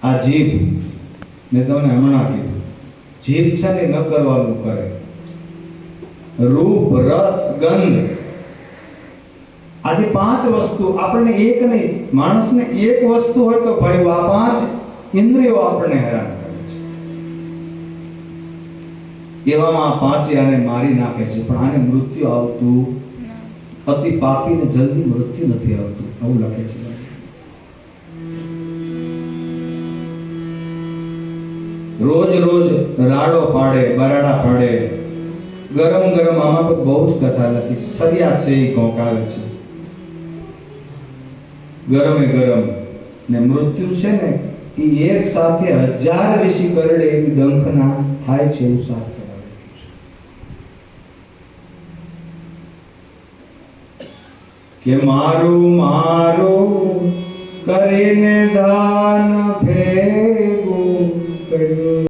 આ જીભ મેં તમને હમણાં કીધું, જીભ છે ને ન કરવાનું કરે. રૂપ, રસ, ગંધ, આજે 5 વસ્તુ આપણને એક નહીં, માણસને એક વસ્તુ હોય તો ભાઈ આ 5 ઇન્દ્રિયો આપણને હેરાન કરે છે. એવામાં આ 5 આને મારી નાખે છે, પણ આને મૃત્યુ આવતું, અતિ પાપીને જલ્દી મૃત્યુ નથી આવતું, આવું લખે છે. રોજ રોજ રાડો પાડે, બરાડા પાડે, ગરમ ગરમ, આમાં તો બહુ જ કથા લખી. સરિયા છે એ કોંકાવે છે, ગરમે ગરમ. ને મૃત્યુ છે ને એ એક સાથે 1000 ઋષિ કરડે એવી ડંખના થાય છે, એવું શાસ્ત્રમાં લખ્યું છે કે મારું મારું કરીને દાન ફેર